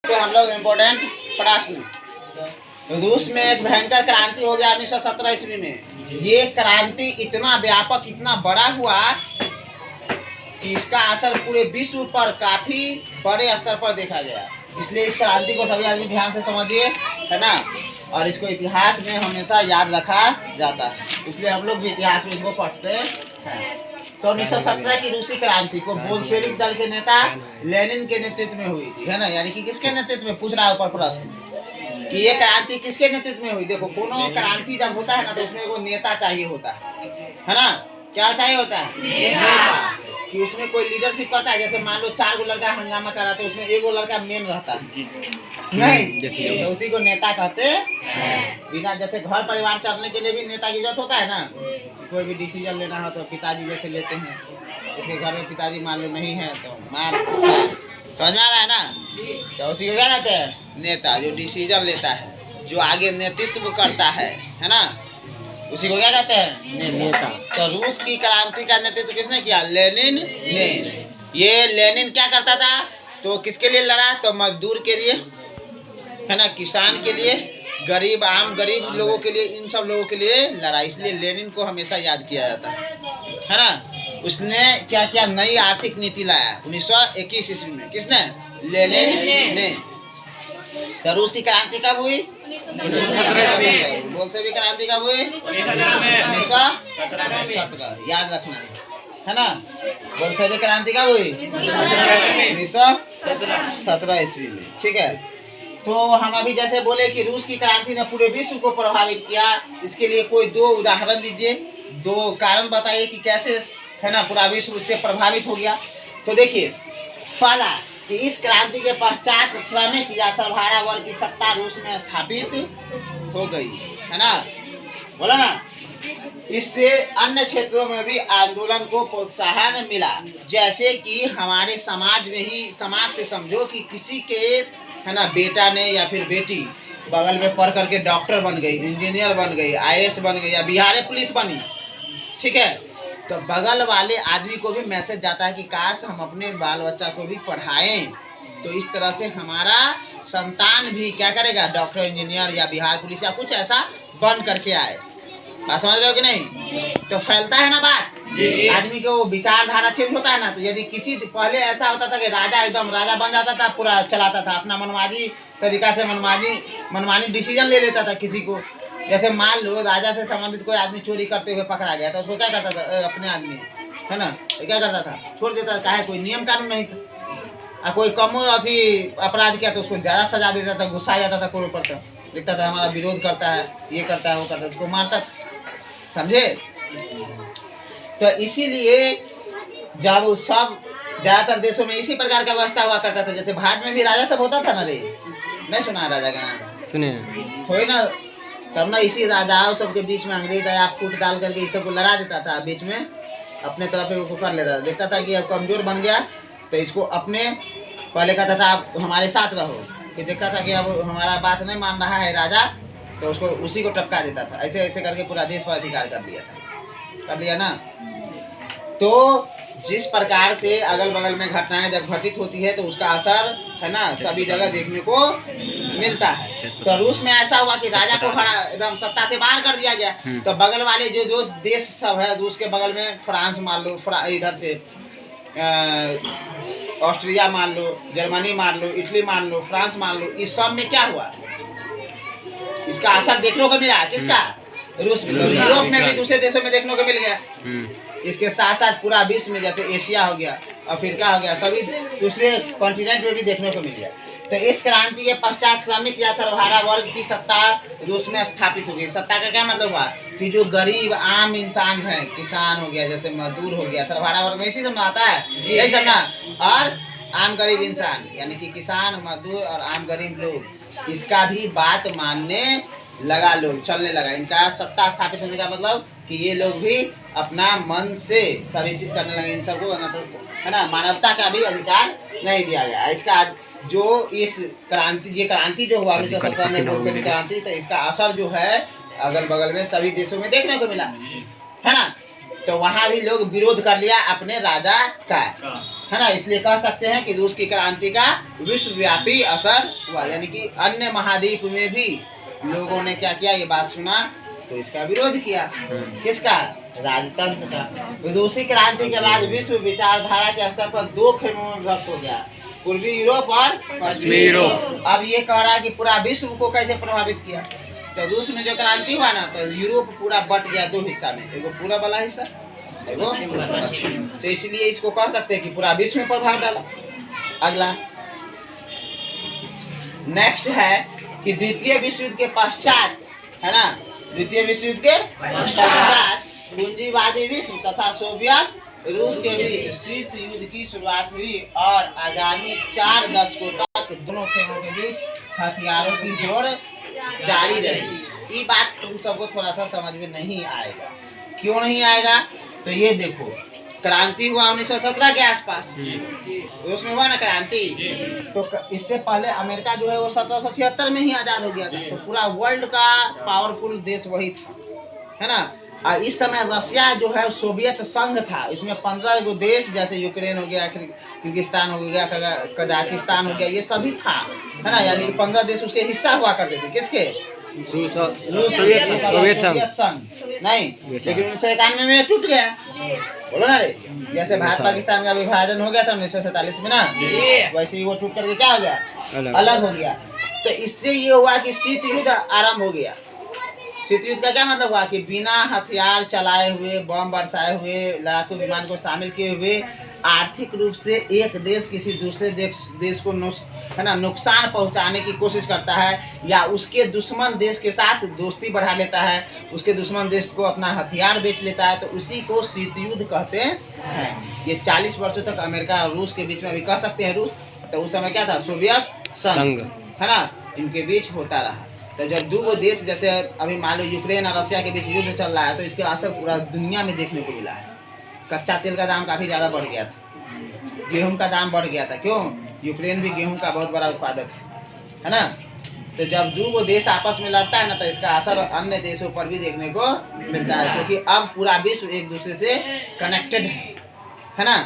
हम लोग इम्पोर्टेंट प्रश्न। रूस में एक भयंकर क्रांति हो गया 1917 ईस्वी में। ये क्रांति इतना व्यापक, इतना बड़ा हुआ कि इसका असर पूरे विश्व पर काफी बड़े स्तर पर देखा गया। इसलिए इस क्रांति को सभी आदमी ध्यान से समझिए, है ना। और इसको इतिहास में हमेशा याद रखा जाता है, इसलिए हम लोग भी इतिहास में इसको पढ़ते हैं। तो 1917 की रूसी क्रांति को बोल्शेविक दल के नेता लेनिन के नेतृत्व में हुई थी, है ना। यानी कि किसके नेतृत्व में, पूछ रहा है ऊपर प्रश्न कि ये क्रांति किसके नेतृत्व में हुई। देखो, कोनो क्रांति जब होता है ना तो उसमें वो नेता चाहिए होता है ना। क्या चाहिए होता है? नेता। कि उसमें कोई लीडरशिप करता है। जैसे मान लो 4 गो लड़का हंगामा कर रहा था, उसमें 1 गो लड़का मेन रहता है, नहीं तो उसी को नेता कहते हैं। बिना जैसे घर परिवार चलने के लिए भी नेता की जरूरत होता है ना। कोई भी डिसीजन लेना हो तो पिताजी जैसे लेते हैं, उसके घर में पिताजी मान लो नहीं है तो मार, समझ में आ रहा है ना। तो उसी को क्या कहते हैं? नेता। जो डिसीजन लेता है, जो आगे नेतृत्व करता है ना, उसी को क्या कहते हैं? नेता। तो रूस की क्रांति का नेतृत्व किसने किया? लेनिन ने। ये लेनिन क्या करता था? तो किसके लिए लड़ा? तो मजदूर के लिए, है ना, किसान के लिए, गरीब, आम गरीब लोगों के लिए, इन सब लोगों के लिए लड़ा। इसलिए लेनिन को हमेशा याद किया जाता है ना। उसने क्या किया? नई आर्थिक नीति लाया 1921 ईस्वी में। किसने? लेनिन ने। तो रूस की क्रांति कब हुई? 1917। बोल्शेविक क्रांति कब हुई? 1917। याद रखना है ना। बोल्शेविक क्रांति कब हुई? 1917 ईस्वी में। ठीक है। तो हम अभी जैसे बोले कि रूस की क्रांति ने पूरे विश्व को प्रभावित किया, इसके लिए कोई 2 उदाहरण दीजिए, 2 कारण बताइए कि कैसे, है ना, पूरा विश्व उससे प्रभावित हो गया। तो देखिए, पहला कि इस क्रांति के पश्चात श्रमिक या सर्वहारा वर्ग की सत्ता रूस में स्थापित हो गई, है ना, बोला ना। इससे अन्य क्षेत्रों में भी आंदोलन को प्रोत्साहन मिला। जैसे कि हमारे समाज में ही, समाज से समझो कि किसी के, है ना, बेटा ने या फिर बेटी बगल में पढ़ करके डॉक्टर बन गई, इंजीनियर बन गई, IAS बन गई, या बिहार पुलिस बनी, ठीक है। तो बगल वाले आदमी को भी मैसेज जाता है कि काश हम अपने बाल बच्चा को भी पढ़ाएं, तो इस तरह से हमारा संतान भी क्या करेगा? डॉक्टर, इंजीनियर या बिहार पुलिस या कुछ ऐसा बन करके आए। बात समझ रहे हो कि नहीं? तो फैलता है ना बात, आदमी को विचारधारा चेंज होता है ना। तो यदि किसी, पहले ऐसा होता था कि राजा एकदम राजा बन जाता था, पूरा चलाता था अपना मनमानी तरीका से, मनमानी डिसीजन ले लेता था किसी को। जैसे मान लो राजा से संबंधित कोई आदमी चोरी करते हुए पकड़ा गया, तो उसको क्या करता था? अपने आदमी, है ना, तो क्या करता था? छोड़ देता था, चाहे कोई नियम कानून नहीं था। कोई कम अथी अपराध किया तो उसको ज़्यादा सजा देता था, गुस्सा आ जाता था कोई पर, दिखता था हमारा विरोध करता है, ये करता है, वो करता है, उसको मारता, समझे। तो इसीलिए जब सब ज़्यादातर देशों में इसी प्रकार का व्यवस्था हुआ करता था। जैसे भारत में भी राजा सब होता था ना रे, नहीं सुना राजा का नाम? सुने थोड़ी ना। तब ना इसी राजाओं सबके बीच में अंग्रेज आया, फूट डाल करके इस सबको लड़ा देता था, बीच में अपने तरफ को कर लेता था। देखता था कि अब कमजोर बन गया तो इसको अपने, पहले कहता था आप हमारे साथ रहो, फिर देखता था कि अब हमारा बात नहीं मान रहा है राजा, तो उसको उसी को टपका देता था। ऐसे ऐसे करके पूरा देश पर अधिकार कर लिया ना। तो जिस प्रकार से अगल बगल में घटनाएं जब घटित होती है तो उसका असर, है ना, सभी जगह देखने को मिलता है। तो रूस में ऐसा हुआ कि राजा को एकदम सत्ता से बाहर कर दिया गया। तो बगल वाले जो देश सब है, रूस के बगल में फ्रांस मान लो, इधर से ऑस्ट्रिया मान लो, जर्मनी मान लो, इटली मान लो, फ्रांस मान लो, इस सब में क्या हुआ? इसका असर देखने को मिला। किसका? रूस में। यूरोप में भी दूसरे देशों में देखने को मिल गया। इसके साथ साथ पूरा विश्व में, जैसे एशिया हो गया, अफ्रीका हो गया, सभी दूसरे कॉन्टिनेंट में भी देखने को मिल गया। तो इस क्रांति के पश्चात श्रमिक या सर्वहारा वर्ग की सत्ता रूस में स्थापित हो गई। सत्ता का क्या मतलब हुआ? कि जो गरीब आम इंसान है, किसान हो गया, जैसे मजदूर हो गया, सर्वहारा वर्ग में इसी समझ आता है, यही समझना। और आम गरीब इंसान यानी कि किसान, मजदूर और आम गरीब लोग, इसका भी बात मानने लगा, लोग चलने लगा। इनका सत्ता स्थापित होने का मतलब कि ये लोग भी अपना मन से सभी चीज करने लगे। इन सबको, है ना, मानवता का भी अधिकार नहीं दिया गया। इसका जो इस क्रांति, ये क्रांति जो हुआ 1917 में बोल्शेविक क्रांति, तो इसका असर जो है अगल बगल में सभी देशों में देखने को मिला, है ना। तो वहाँ भी लोग विरोध कर लिया अपने राजा का, है ना। इसलिए कह सकते हैं कि रूस की क्रांति का विश्वव्यापी असर हुआ, यानी कि अन्य महाद्वीप में भी लोगों ने क्या किया, ये बात सुना तो इसका विरोध किया। किसका? राजतंत्र का। रूसी क्रांति के बाद विश्व विचारधारा के स्तर पर दो खेमों में विभक्त हो गया, पूर्वी यूरोप और पश्चिमी यूरोप। अब ये कह रहा है कि पूरा विश्व को कैसे प्रभावित किया। तो रूस में जो क्रांति हुआ ना, तो यूरोप पूरा बट गया दो हिस्सा में, एगो पूरा वाला हिस्सा, एगो पश्चिम। तो इसलिए इसको कह सकते हैं कि पूरा विश्व में प्रभाव डाला। अगला नेक्स्ट है कि द्वितीय विश्व युद्ध के पश्चात, है ना, द्वितीय विश्व युद्ध के पश्चात पूंजीवादी विश्व तथा सोवियत रूस के बीच शीत युद्ध की शुरुआत हुई और आगामी 4 दशकों तक दोनों खेमों के बीच हथियारों की जोड़ जारी रही। ये बात तुम सबको थोड़ा सा समझ में नहीं आएगा। क्यों नहीं आएगा? तो ये देखो, क्रांति हुआ 1917 के आसपास, रूस में हुआ ना क्रांति। तो इससे पहले अमेरिका जो है वो 1776 में ही आजाद हो गया था। तो पूरा वर्ल्ड का पावरफुल देश वही था, है ना। और इस समय रसिया जो है सोवियत संघ था, इसमें 15 गो देश जैसे यूक्रेन हो गया, किर्गिस्तान हो गया, कजाकिस्तान हो गया, ये सभी था, है ना। यानी कि 15 देश उसके हिस्सा हुआ करते थे। किसके? सोवियत संघ नहीं, लेकिन 1991 में टूट गया, बोलो ना रे। जैसे भारत पाकिस्तान का विभाजन हो गया था 1947 में ना, वैसे ही वो टूट करके क्या हो गया, अलग हो गया। तो इससे ये हुआ कि शीत युद्ध आरंभ हो गया। शीत युद्ध का क्या मतलब हुआ कि बिना हथियार चलाए हुए, बम बरसाए हुए, लड़ाकू विमान को शामिल किए हुए आर्थिक रूप से एक देश किसी दूसरे देश को है ना नुकसान पहुंचाने की कोशिश करता है, या उसके दुश्मन देश के साथ दोस्ती बढ़ा लेता है, उसके दुश्मन देश को अपना हथियार बेच लेता है, तो उसी को शीत युद्ध कहते हैं। ये 40 वर्षों तक अमेरिका और रूस के बीच में, अभी कह सकते हैं रूस, तो उस समय क्या था, सोवियत संघ, है ना, इनके बीच होता रहा। तो जब दो देश, जैसे अभी मान लो यूक्रेन और रसिया के बीच युद्ध चल रहा है, तो इसके असर पूरा दुनिया में देखने को मिला है। कच्चा तेल का दाम काफ़ी ज़्यादा बढ़ गया था, गेहूं का दाम बढ़ गया था। क्यों? यूक्रेन भी गेहूं का बहुत बड़ा उत्पादक है ना। तो जब दो देश आपस में लड़ता है ना, तो इसका असर अन्य देशों पर भी देखने को मिलता है, क्योंकि अब पूरा विश्व एक दूसरे से कनेक्टेड है ना।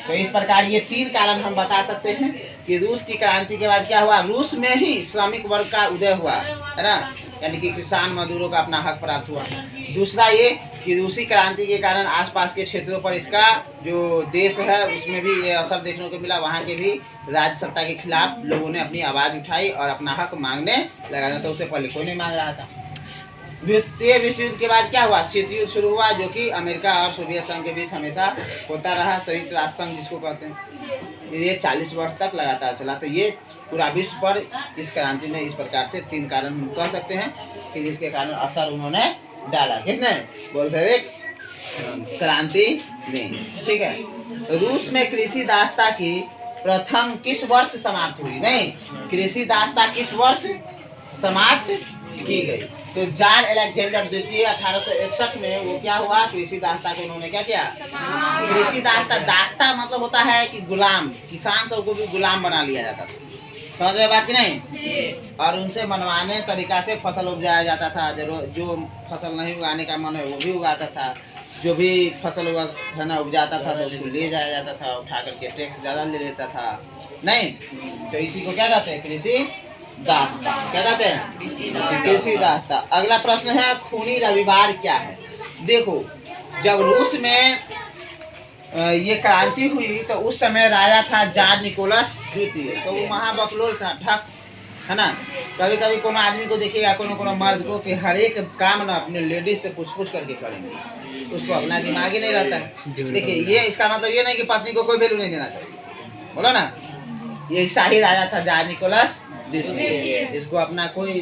तो इस प्रकार ये 3 कारण हम बता सकते हैं कि रूस की क्रांति के बाद क्या हुआ, रूस में ही श्रमिक वर्ग का उदय हुआ, है ना, यानी कि किसान मजदूरों का अपना हक प्राप्त हुआ। दूसरा ये कि रूसी क्रांति के कारण आसपास के क्षेत्रों पर इसका जो देश है उसमें भी ये असर देखने को मिला। वहाँ के भी राज्य सत्ता के खिलाफ लोगों ने अपनी आवाज़ उठाई और अपना हक मांगने लगा। तो उससे पहले कोई नहीं मांग रहा था। द्वितीय विश्व युद्ध के बाद क्या हुआ, शीत युद्ध शुरू हुआ, जो कि अमेरिका और सोवियत संघ के बीच हमेशा होता रहा, संयुक्त राष्ट्र संघ जिसको कहते हैं। ये 40 वर्ष तक लगातार चला। तो ये पूरा विश्व पर इस क्रांति ने इस प्रकार से 3 कारण हम कह सकते हैं कि जिसके कारण असर उन्होंने डाला। किसने? बोल्शेविक क्रांति ने। ठीक है। रूस में कृषि दासता की प्रथम किस वर्ष समाप्त हुई? नहीं, कृषि दासता किस वर्ष समाप्त की गई? तो जार अलेक्जेंडर द्वितीय 1861 में वो क्या हुआ, कृषि दासता को उन्होंने क्या किया, कृषि दासता। दासता मतलब होता है कि गुलाम, किसान सबको भी गुलाम बना लिया जाता था। समझ रहे बात की नहीं? और उनसे मनमाने तरीका से फसल उपजाया जाता था। जो फसल नहीं उगाने का मन है वो भी उगाता था, जो भी फसल है ना उपजाता था तो उसको ले जाया जाता था, उठा करके टैक्स ज़्यादा ले लेता था। नहीं, तो इसी को क्या कहते हैं, कृषि दासता। क्या कहते हैं? कृषि दासता। अगला प्रश्न है, खूनी रविवार क्या है? देखो, जब रूस में ये क्रांति हुई तो उस समय राजा था जार निकोलस द्वितीय। तो वो महाबकलोल था, ठक, है ना। कभी कभी कोनो आदमी को देखिएगा, कोनो मर्द को, कि हर एक काम ना अपने लेडीज से पूछ करके करेंगे, उसको अपना दिमाग ही नहीं रहता है। देखिए, ये इसका मतलब ये नहीं कि पत्नी को कोई वैल्यू नहीं देना चाहिए, बोलो ना। ये शाही राजा था जार निकोलस द्वितीय, इसको अपना कोई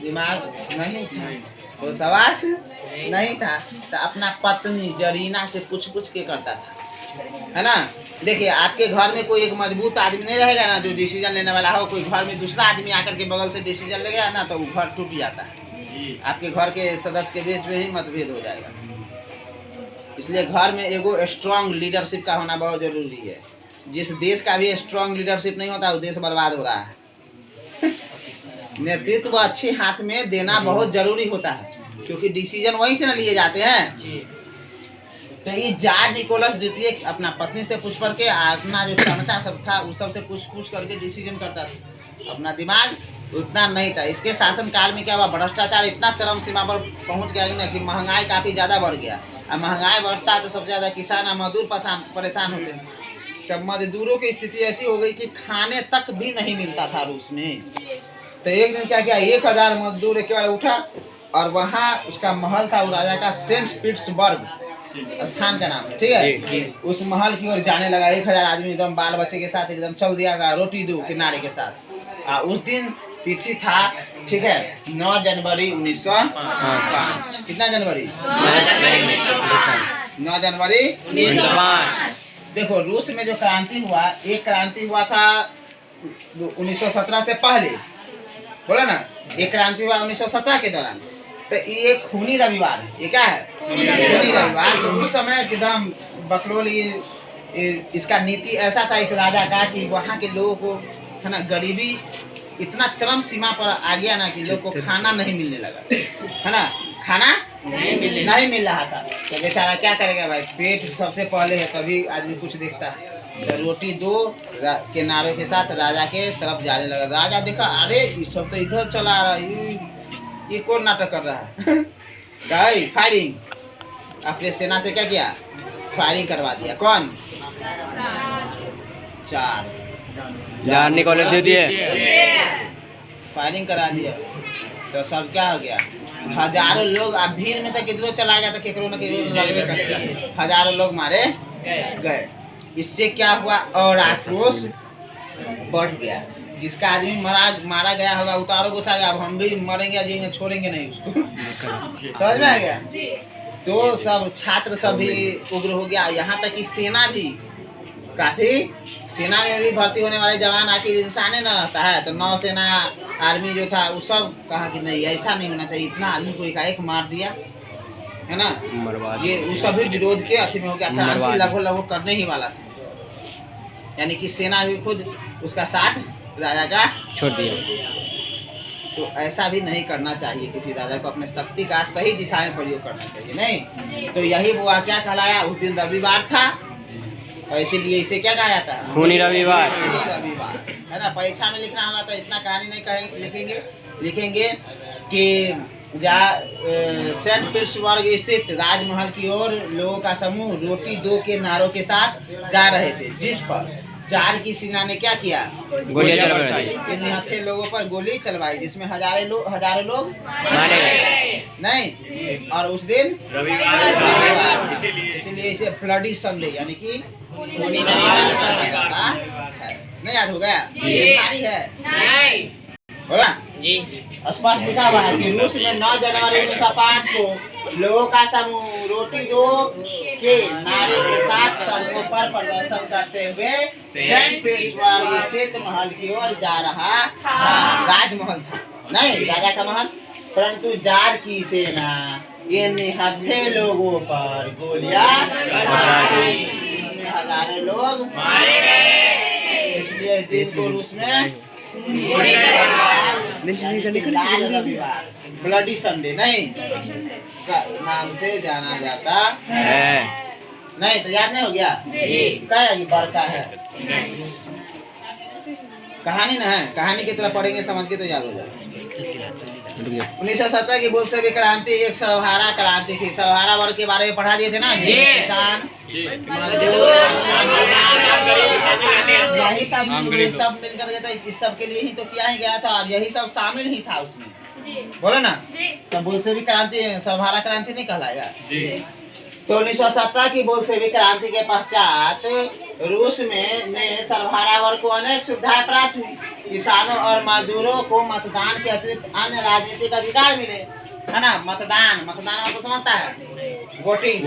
दिमाग नहीं था, वो सवास नहीं था, तो अपना पत्नी जरीना से पूछ के करता था, है ना। देखिए, आपके घर में कोई एक मजबूत आदमी नहीं रहेगा ना, जो डिसीजन लेने वाला हो। कोई घर में दूसरा आदमी आकर के बगल से डिसीजन ले गया ना, तो वो घर टूट जाता है। आपके घर के सदस्य के बीच में ही मतभेद हो जाएगा। इसलिए घर में एगो स्ट्रांग लीडरशिप का होना बहुत जरूरी है। जिस देश का भी स्ट्रांग लीडरशिप नहीं होता, वो देश बर्बाद हो रहा है। नेतृत्व अच्छे हाथ में देना बहुत जरूरी होता है, क्योंकि डिसीजन वहीं से ना लिए जाते हैं। तो ये जार निकोलस द्वितीय अपना पत्नी से पूछ करके अपना जो चमचा सब था उस सब से पूछ करके डिसीजन करता था। अपना दिमाग उतना नहीं था। इसके शासन काल में क्या हुआ, भ्रष्टाचार इतना चरम सीमा पर पहुंच गया ना कि महंगाई काफ़ी ज़्यादा बढ़ गया। अब महंगाई बढ़ता है तो सबसे ज़्यादा किसान और मजदूर परेशान होते हैं। तब मजदूरों की स्थिति ऐसी हो गई कि खाने तक भी नहीं मिलता था रूस में। तो एक दिन क्या किया, 1000 मजदूर एक बार उठा और वहाँ उसका महल था, वो राजा का सेंट पीटर्सबर्ग स्थान का नाम है, ठीक है। उस महल की ओर जाने लगा 1000 आदमी एकदम बाल बच्चे के साथ एकदम चल दिया, रोटी दो किनारे के साथ। उस दिन तिथि था, ठीक है, 9 जनवरी 1905। कितना जनवरी? 9 जनवरी 1905। देखो रूस में जो क्रांति हुआ, एक क्रांति हुआ था 1917 से पहले, बोला ना, एक क्रांति हुआ 1917 के दौरान। तो ये खूनी रविवार है, ये क्या है? खूनी रविवार। तो उस समय एकदम बकलोल इसका नीति ऐसा था इस राजा का कि वहाँ के लोगों को है ना गरीबी इतना चरम सीमा पर आ गया ना कि लोग को खाना नहीं मिलने लगा, है ना, खाना नहीं मिल रहा था। तो बेचारा क्या करेगा भाई, पेट सबसे पहले है तभी आदमी कुछ देखता है। तो रोटी दो के नारों के साथ राजा के तरफ जाने लगा। राजा देखा, अरे ये सब तो इधर चला रहा है, ये कौन नाटक कर रहा है? गई फायरिंग, अपने सेना से क्या किया, फायरिंग करवा दिया। कौन? जार निकोलस द्वितीय फायरिंग करा दिया। तो सब क्या हो गया, हजारों लोग, अब भीड़ में तो किधरों चला गया, तो केकरो न केकरो हजारों लोग मारे गए। इससे क्या हुआ, और आक्रोश बढ़ गया। जिसका आदमी मारा गया होगा उतारो गुस्सा गया, अब हम भी मरेंगे जिएंगे, छोड़ेंगे नहीं उसको। समझ में आ गया? तो सब छात्र सब भी उग्र हो गया। यहाँ तक कि सेना भी काफी, सेना में भी भर्ती होने वाले जवान आखिर इंसान न रहता है, तो नौसेना आर्मी जो था वो सब कहा कि नहीं ऐसा नहीं होना चाहिए, इतना आदमी को एकाएक मार दिया, है ना, ये वो सभी विरोध के अथी में हो गया। क्रांति लगभग करने ही वाला था, यानी कि सेना भी खुद उसका साथ राजा का छोड़ दिया। तो ऐसा भी नहीं करना चाहिए, किसी राजा को अपने शक्ति का सही दिशा में प्रयोग करना चाहिए, नहीं। तो यही वो क्या कहलाया, उस दिन रविवार था और इसीलिए इसे क्या कहा जाता है, खूनी रविवार। रविवार, है ना। परीक्षा में लिखना हमारा, तो इतना कहानी नहीं कहेंगे, लिखेंगे कि सेंट पीटर्सबर्ग स्थित राजमहल की ओर लोगों का समूह रोटी दो के नारों के साथ जा रहे थे, जिस पर जार की सेना ने क्या किया, गोलियां चलवाई। निहत्थे लोगों पर गोली चलवाई, जिसमें हजारों लोग मारे गए, नहीं। और उस दिन रविवार, इसीलिए इसे ब्लडी संडे यानी कि खूनी रविवार कहा जाता है। नहीं याद हो गया? बीमारी है बोला जी। स्पष्ट लिखा हुआ है कि रूस में 9 जनवरी 1905 को लोगों का समूह रोटी दो के नारे के साथ सड़कों पर प्रदर्शन करते हुए सेंट पीटर्सबर्ग स्थित महल की ओर जा रहा था। राजमहल था, नहीं राजा का महल। परंतु जार की सेना इन निहत्थे लोगों पर गोलियां चलाई, इसमें हजारों लोग मारे गए। इसलिए इस दिन को रूस में लाल रविवार, ब्लडी संडे नहीं का नाम से जाना जाता है। नहीं तो याद नहीं हो गया? क्या है बरका है, कहानी ना है, कहानी की तरह पढ़ेंगे समझ के तो याद हो जाएगा। 1917 की बोल्शेविक क्रांति एक सर्वहारा क्रांति थी। सर्वहारा वर्ग के बारे में पढ़ा दिए थे ना, किसान, यही सब मिलकर गया था। इस सब के लिए ही तो किया ही गया था और यही सब शामिल ही था उसमें, बोलो ना। तो बोल्शेविक क्रांति सर्वहारा क्रांति नहीं कहलाएगा। तो 1917 की बोल्शेविक क्रांति के पश्चात रूस में ने सर्वहारा वर्ग को अनेक सुविधाएं प्राप्त हुई। किसानों और मजदूरों को मतदान के अतिरिक्त अन्य राजनीतिक अधिकार मिले, है ना। मतदान मतलब समझता है, वोटिंग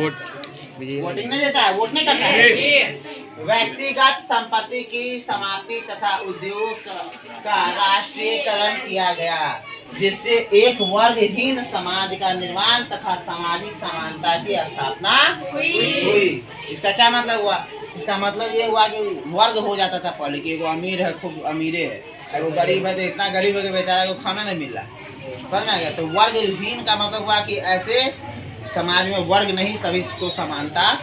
नहीं देता है, वोट नहीं करता है। व्यक्तिगत संपत्ति की समाप्ति तथा उद्योग का राष्ट्रीयकरण किया गया, जिससे एक वर्गहीन समाज का निर्माण तथा सामाजिक समानता की स्थापना हुई। इसका क्या मतलब हुआ? इसका मतलब ये हुआ कि वर्ग हो जाता था पहले कि एगो अमीर है, खूब अमीरे है, एगो गरीब है तो इतना गरीब है कि बेचारा को खाना नहीं मिल रहा, समझ में आ गया। तो वर्गहीन का मतलब हुआ कि ऐसे समाज में वर्ग नहीं, सभी को समानता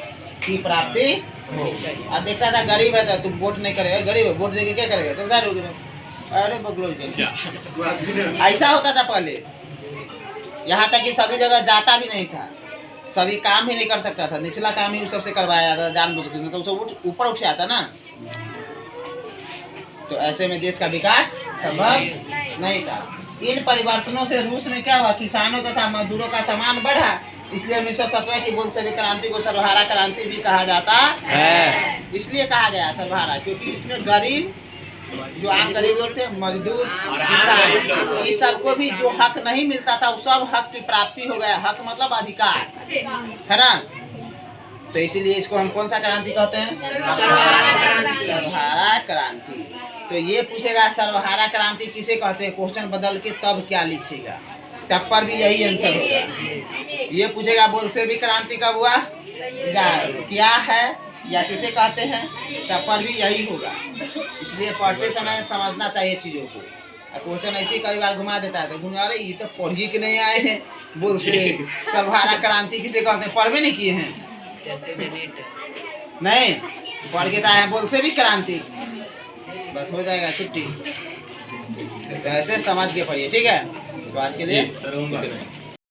की प्राप्ति हो। अब देखता था गरीब है तो तुम वोट नहीं करेगा, गरीब है वोट देके क्या करेगा, चलता रहोगे। अरे बगलो, ऐसा होता था पहले। यहाँ तक कि सभी जगह जाता भी नहीं था, सभी काम ही नहीं कर सकता था, निचला काम ही सबसे करवाया जाता था जानबूझ के, तो सब ऊपर उठ जाता ना। तो ऐसे में देश का विकास संभव नहीं था। इन परिवर्तनों से रूस में क्या हुआ, किसानों तथा मजदूरों का सम्मान बढ़ा, इसलिए 1917 की बोल्शेविक क्रांति को सर्वहारा क्रांति भी कहा जाता है। इसलिए कहा गया सर्वहारा क्योंकि इसमें गरीब, जो आम गरीब लोग थे, मजदूर, किसान, इस सबको भी जो हक नहीं मिलता था, उस सब हक की प्राप्ति हो गया। हक मतलब अधिकार, है ना। तो इसीलिए इसको हम कौन सा क्रांति कहते हैं, सर्वहारा क्रांति। तो ये पूछेगा सर्वहारा क्रांति किसे कहते हैं, क्वेश्चन बदल के तब क्या लिखेगा, तब पर भी यही आंसर होगा। ये पूछेगा बोल्शेविक क्रांति कब हुआ, क्या है या किसे कहते हैं, तब पर भी यही होगा। इसलिए पढ़ते समय समझना चाहिए चीज़ों को। क्वेश्चन ऐसे कई बार घुमा देता है, तो घुमा रहे ये तो पढ़िए के नहीं आए हैं। बोल्शेविक सर्वहारा क्रांति किसे कहते हैं, पढ़वे नहीं किए हैं, नहीं पढ़ के आए हैं बोल्शेविक क्रांति, बस हो जाएगा छुट्टी। तो ऐसे समझ के पढ़िए, ठीक है। तो आज के लिए